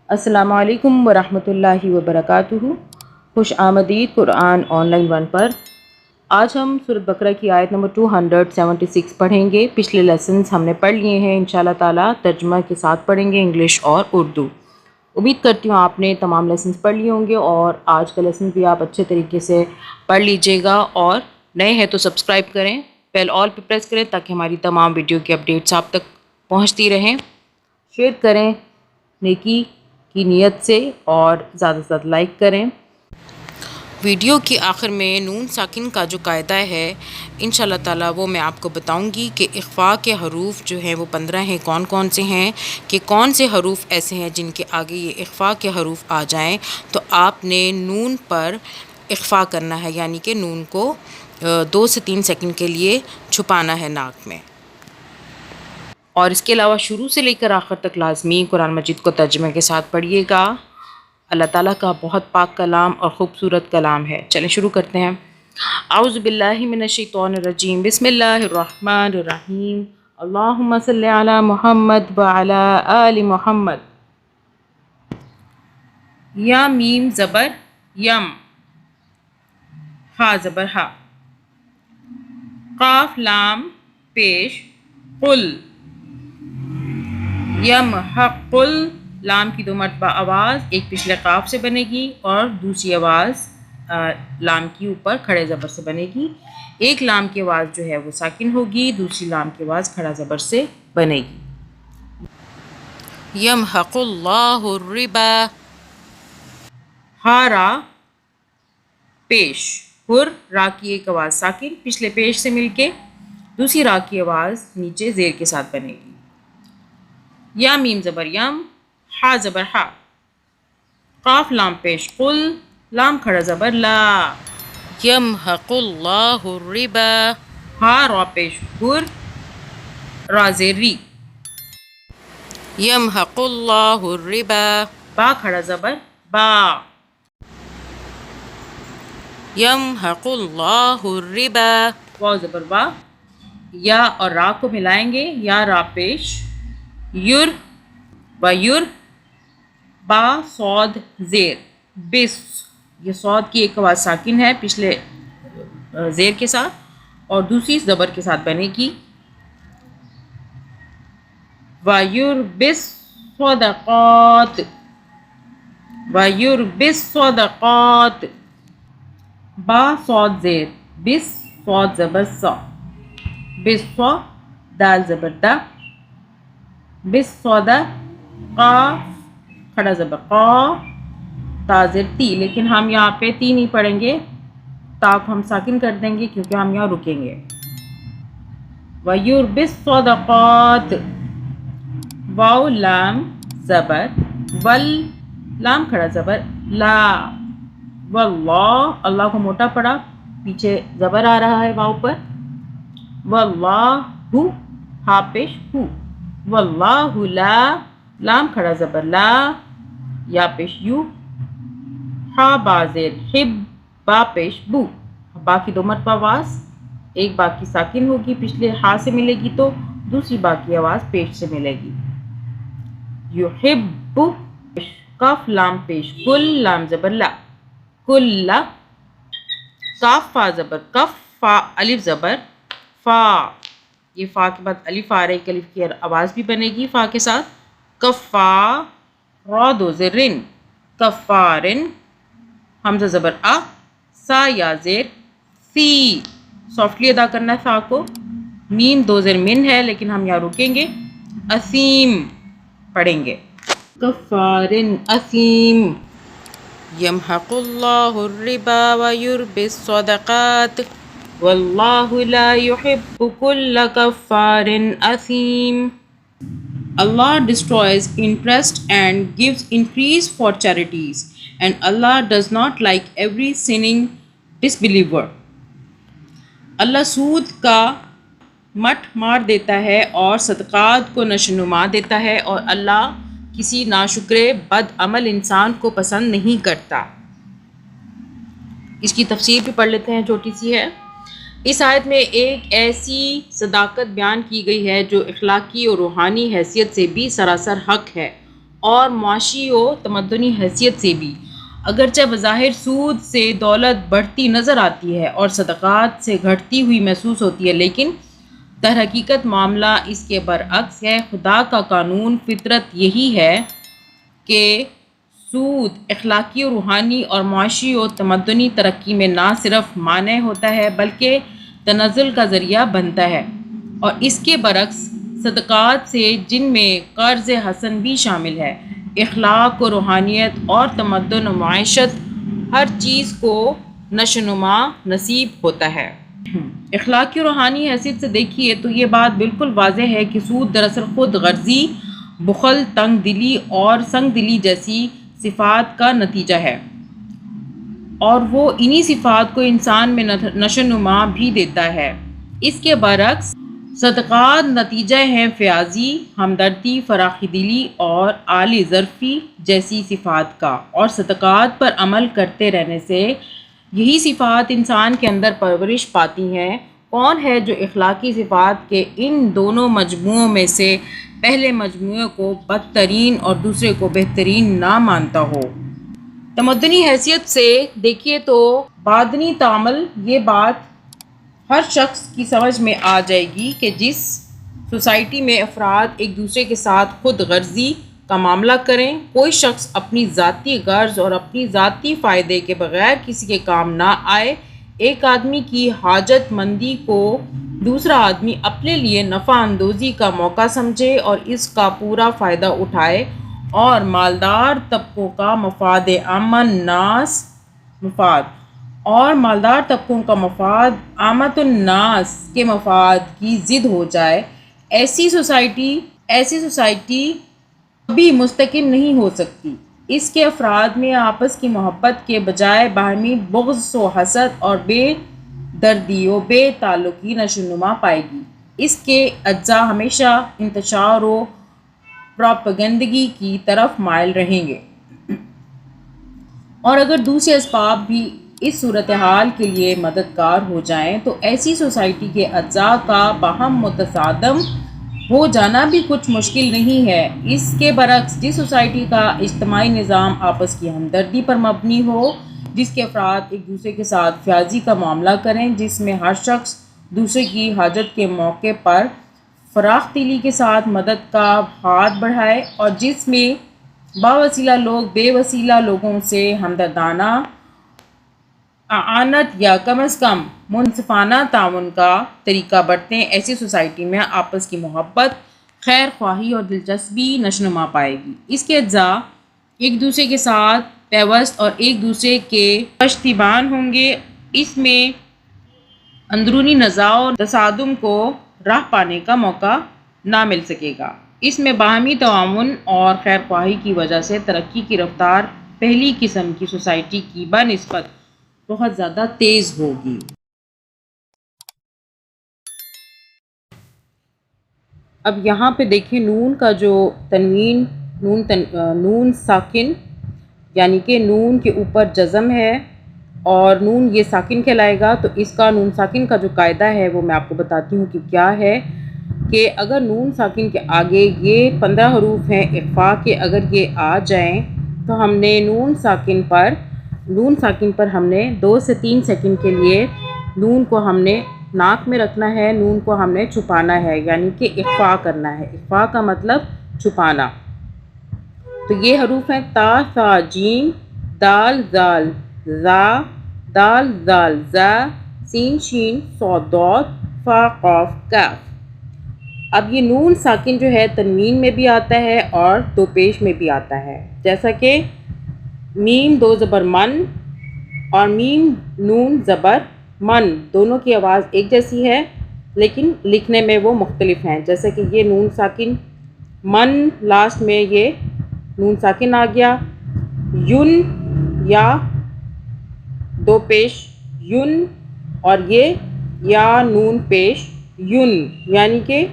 السلام علیکم ورحمۃ اللہ وبرکاتہ۔ خوش آمدید قرآن آن لائن 1 پر۔ آج ہم سورۃ بقرہ کی آیت نمبر 276 پڑھیں گے۔ پچھلے لیسنز ہم نے پڑھ لیے ہیں، انشاءاللہ تعالیٰ ترجمہ کے ساتھ پڑھیں گے، انگلش اور اردو۔ امید کرتی ہوں آپ نے تمام لیسنز پڑھ لیے ہوں گے اور آج کا لیسن بھی آپ اچھے طریقے سے پڑھ لیجئے گا، اور نئے ہیں تو سبسکرائب کریں، بیل آل پہ پریس کریں تاکہ ہماری تمام ویڈیو کی اپڈیٹس آپ تک پہنچتی رہیں۔ شیئر کریں نیکی کی نیت سے اور زیادہ سے زیادہ لائک کریں۔ ویڈیو کی آخر میں نون ساکن کا جو قاعدہ ہے انشاءاللہ تعالیٰ وہ میں آپ کو بتاؤں گی کہ اخفاء کے حروف جو ہیں وہ 15 ہیں، کون کون سے ہیں، کہ کون سے حروف ایسے ہیں جن کے آگے یہ اخفاء کے حروف آ جائیں تو آپ نے نون پر اخفاء کرنا ہے، یعنی کہ نون کو 2 سے 3 سیکنڈ کے لیے چھپانا ہے ناک میں۔ اور اس کے علاوہ شروع سے لے کر آخر تک لازمی قرآن مجید کو ترجمے کے ساتھ پڑھیے گا۔ اللہ تعالیٰ کا بہت پاک کلام اور خوبصورت کلام ہے۔ چلیں شروع کرتے ہیں۔ اعوذ باللہ من الشیطان الرجیم، بسم اللہ الرحمن الرحیم، اللہم صلی علی محمد وعلی آل محمد۔ یا میم زبر یم، ہا زبر ہا، قاف لام پیش قل، یمحق، لام کی 2 مرتبہ آواز ایک پچھلے قاف سے بنے گی اور دوسری آواز لام کی اوپر کھڑے زبر سے بنے گی۔ ایک لام کی آواز جو ہے وہ ساکن ہوگی، دوسری لام کی آواز کھڑا زبر سے بنے گی۔ یمحق اللہ الربا، ہا را پیش، ہر را کی ایک آواز ساکن پچھلے پیش سے مل کے، دوسری را کی آواز نیچے زیر کے ساتھ بنے گی۔ یا میم زبر یم، ہا زبر ہا، قاف لام پیش قل، لام کھڑا زبر لا، یمحق اللہ الربا، ہا را پیش ہر، را زیر ری، یمحق اللہ الربا، با کھڑا زبر با، یمحق اللہ الربا، واو زبر وا، یا اور را کو ملائیں گے، یا را پیش یر و یر، با صاد زیر، بس، یہ صاد کی ایک آواز ساکن ہے پچھلے زیر کے ساتھ اور دوسری زبر کے ساتھ بنے گی۔ وَيُرْبِِ الصَّدَقَاتِ، وَيُرْبِِ الصَّدَقَاتِ، با صاد زیر، بس صاد زبر سا، بس صا، دال زبر دا، بس صدا، قاف کھڑا زبر قا، تا زیر تی، لیکن ہم یہاں پہ تی نہیں پڑھیں گے، تا کو ہم ساکن کر دیں گے کیونکہ ہم یہاں رکیں گے۔ وَيُرْبِ الصَّدَقَاتِ، واو لام زبر ول، لام کھڑا زبر لا، واللہ، اللہ کو موٹا پڑا، پیچھے زبر آ رہا ہے واو پر، واللہ، ہا پیش ہو، واللہ لا، لام کھڑا زبر لا، یا پیش یو، ہا با زیر حب، با پیش بو، با کی 2 مرتبہ آواز، ایک با کی ساکن ہوگی پچھلے ہا سے ملے گی تو دوسری با کی آواز پیش سے ملے گی۔ یحب، کاف لام پیش کل، لام زبر لا، کل، کاف فا زبر کف، فا الف زبر فا، یہ فا کے بعد الف آ رہی ہے، الف کی آواز بھی بنے گی فا کے ساتھ، کفا، را 2 زیر رن، کفارن، حمزہ زبر آ، سا یا زیر سی، سافٹلی ادا کرنا ہے فا کو، میم 2 زیر من ہے لیکن ہم یہاں رکیں گے، اسیم پڑھیں گے، کفارن اسیم۔ یمحق اللہ الربا ویربی الصدقات واللہ لا يحب كل کفار اثیم۔ Allah destroys interest and gives increase for charities, and Allah does not like every sinning disbeliever. اللہ سود کا مٹ مار دیتا ہے اور صدقات کو نشوونما دیتا ہے، اور اللہ کسی ناشکر بد عمل انسان کو پسند نہیں کرتا۔ اس کی تفسیر بھی پڑھ لیتے ہیں، چھوٹی سی ہے۔ اس آیت میں ایک ایسی صداقت بیان کی گئی ہے جو اخلاقی اور روحانی حیثیت سے بھی سراسر حق ہے اور معاشی و تمدنی حیثیت سے بھی۔ اگرچہ بظاہر سود سے دولت بڑھتی نظر آتی ہے اور صدقات سے گھٹتی ہوئی محسوس ہوتی ہے، لیکن در حقیقت معاملہ اس کے برعکس ہے۔ خدا کا قانون فطرت یہی ہے کہ سود اخلاقی و روحانی اور معاشی و تمدنی ترقی میں نہ صرف مانع ہوتا ہے بلکہ تنزل کا ذریعہ بنتا ہے، اور اس کے برعکس صدقات سے، جن میں قرض حسن بھی شامل ہے، اخلاق و روحانیت اور تمدن و معیشت ہر چیز کو نشوونما نصیب ہوتا ہے۔ اخلاقی و روحانی حیثیت سے دیکھیے تو یہ بات بالکل واضح ہے کہ سود دراصل خود غرضی، بخل، تنگ دلی اور سنگ دلی جیسی صفات کا نتیجہ ہے، اور وہ انہی صفات کو انسان میں نشوونما بھی دیتا ہے۔ اس کے برعکس صدقات نتیجہ ہیں فیاضی، ہمدردی، فراخی دلی اور اعلی ظرفی جیسی صفات کا، اور صدقات پر عمل کرتے رہنے سے یہی صفات انسان کے اندر پرورش پاتی ہیں۔ کون ہے جو اخلاقی صفات کے ان دونوں مجموعوں میں سے پہلے مجموعے کو بدترین اور دوسرے کو بہترین نہ مانتا ہو؟ تمدنی حیثیت سے دیکھیے تو باطنی تعامل، یہ بات ہر شخص کی سمجھ میں آ جائے گی کہ جس سوسائٹی میں افراد ایک دوسرے کے ساتھ خود غرضی کا معاملہ کریں، کوئی شخص اپنی ذاتی غرض اور اپنی ذاتی فائدے کے بغیر کسی کے کام نہ آئے، ایک آدمی کی حاجت مندی کو دوسرا آدمی اپنے لیے نفع اندوزی کا موقع سمجھے اور اس کا پورا فائدہ اٹھائے، اور مالدار طبقوں کا مفاد عامہ الناس عامۃ الناس کے مفاد کی ضد ہو جائے، ایسی سوسائٹی کبھی مستقیم نہیں ہو سکتی۔ اس کے افراد میں آپس کی محبت کے بجائے باہمی بغض و حسد اور بے دردی و بے تعلقی نشوونما پائے گی۔ اس کے اجزاء ہمیشہ انتشار و پراپیگنڈگی کی طرف مائل رہیں گے، اور اگر دوسرے اسباب بھی اس صورتحال کے لیے مددگار ہو جائیں تو ایسی سوسائٹی کے اجزاء کا باہم متصادم ہو جانا بھی کچھ مشکل نہیں ہے۔ اس کے برعکس جس سوسائٹی کا اجتماعی نظام آپس کی ہمدردی پر مبنی ہو، جس کے افراد ایک دوسرے کے ساتھ فیاضی کا معاملہ کریں، جس میں ہر شخص دوسرے کی حاجت کے موقع پر فراخ دلی کے ساتھ مدد کا ہاتھ بڑھائے، اور جس میں باوسیلہ لوگ بے وسیلہ لوگوں سے ہمدردانہ اعانت یا کم از کم منصفانہ تعاون کا طریقہ برتیں، ایسی سوسائٹی میں آپس کی محبت، خیر خواہی اور دلچسپی نشوونما پائے گی۔ اس کے اجزاء ایک دوسرے کے ساتھ پیوست اور ایک دوسرے کے پشتیبان ہوں گے۔ اس میں اندرونی نزاع اور تصادم کو راہ پانے کا موقع نہ مل سکے گا۔ اس میں باہمی تعاون اور خیر خواہی کی وجہ سے ترقی کی رفتار پہلی قسم کی سوسائٹی کی بنسبت بہت زیادہ تیز ہوگی۔ اب یہاں پہ دیکھیں نون کا جو تنوین، نون ساکن، یعنی کہ نون کے اوپر جزم ہے اور نون یہ ساکن کہلائے گا، تو اس کا نون ساکن کا جو قاعدہ ہے وہ میں آپ کو بتاتی ہوں کہ کیا ہے، کہ اگر نون ساکن کے آگے یہ 15 حروف ہیں اخفاء کے، اگر یہ آ جائیں تو ہم نے نون ساکن پر ہم نے 2 سے 3 سیکنڈ کے لیے نون کو ہم نے ناک میں رکھنا ہے، نون کو ہم نے چھپانا ہے، یعنی کہ اخفاء کرنا ہے۔ اخفاء کا مطلب چھپانا۔ تو یہ حروف ہیں تا، ثا، جیم، دال، زال، زا، دال، زال، زا، سین، شین، صاد، ضاد، فا، قاف، کاف۔ اب یہ نون ساکن جو ہے تنوین میں بھی آتا ہے اور دو پیش میں بھی آتا ہے، جیسا کہ میم 2 زبر من اور میم نون زبر من، دونوں کی آواز ایک جیسی ہے لیکن لکھنے میں وہ مختلف ہیں، جیسا کہ یہ نون ساکن من، لاسٹ میں یہ نون ساکن آ گیا، یون یا 2 پیش یون، اور یہ یا نون پیش یون، یعنی کہ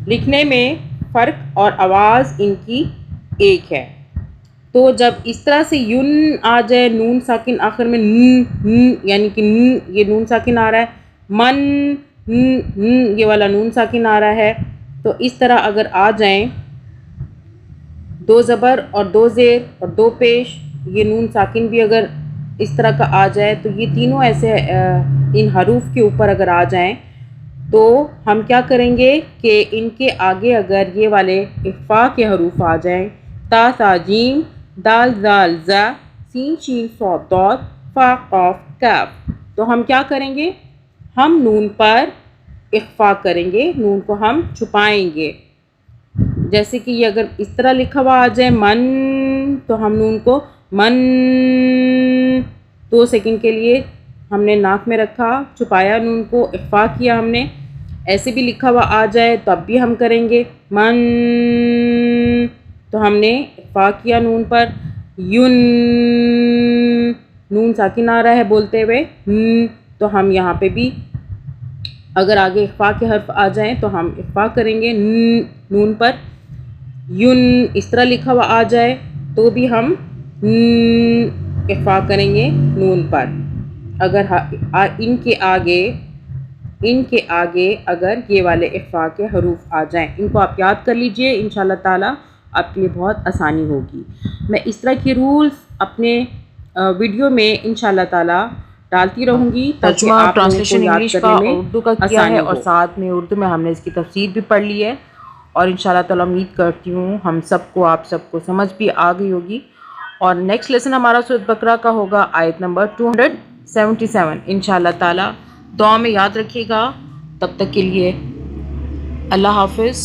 لکھنے میں فرق اور آواز ان کی ایک ہے۔ تو جب اس طرح سے یون آ جائے، نون ساکن آخر میں یعنی کہ یہ نون ساکن آ رہا ہے، من یہ والا نون ساکن آ رہا ہے، تو اس طرح اگر آ جائیں دو زبر اور دو زیر اور دو پیش، یہ نون ساکن بھی اگر اس طرح کا آ جائے تو یہ تینوں ایسے ان حروف کے اوپر اگر آ جائیں تو ہم کیا کریں گے کہ ان کے آگے اگر یہ والے اخفاء کے حروف آ جائیں، تا ثا جیم، دال ذال ذا، سین شین صاد ضاد، فا قاف کاف، تو ہم کیا کریں گے، ہم نون پر اخفاء کریں گے، نون کو ہم چھپائیں گے۔ جیسے کہ یہ اگر اس طرح لکھا ہوا آ جائے من، تو ہم نون کو من 2 سیکنڈ کے لیے ہم نے ناک میں رکھا، چھپایا نون کو، اخفاء کیا ہم نے۔ ایسے بھی لکھا ہوا آ جائے تو اب بھی ہم کریں گے من، تو ہم نے اخفاء کیا نون پر، یون، نون ساکن آ رہا ہے بولتے ہوئے، تو ہم یہاں پہ بھی اگر آگے اخفاء کے حرف آ جائیں تو ہم اخفاء کریں گے نون پر، یون اس طرح لکھا ہوا آ جائے تو بھی ہم اخفاء کریں گے نون پر۔ اگر ان کے آگے اگر یہ والے اخفاء کے حروف آ جائیں، ان کو آپ یاد کر لیجئے، انشاءاللہ تعالی آپ کے لیے بہت آسانی ہوگی۔ میں اس طرح کی رولز اپنے ویڈیو میں انشاءاللہ تعالی ڈالتی رہوں گی تاکہ ترجمہ آپ لوگوں کو ٹرانسلیشن یاد انگلش کا کرنے میں اردو کا کیا آسانی ہے، اور ہو۔ ساتھ میں اردو میں ہم نے اس کی تفسیر بھی پڑھ لی ہے، اور انشاءاللہ تعالی امید کرتی ہوں ہم سب کو، آپ سب کو سمجھ بھی آ گئی ہوگی۔ اور نیکسٹ لیسن ہمارا سورۃ بقرہ کا ہوگا آیت نمبر 277 انشاءاللہ تعالی۔ دعا میں یاد رکھیے گا، تب تک کے لیے اللہ حافظ۔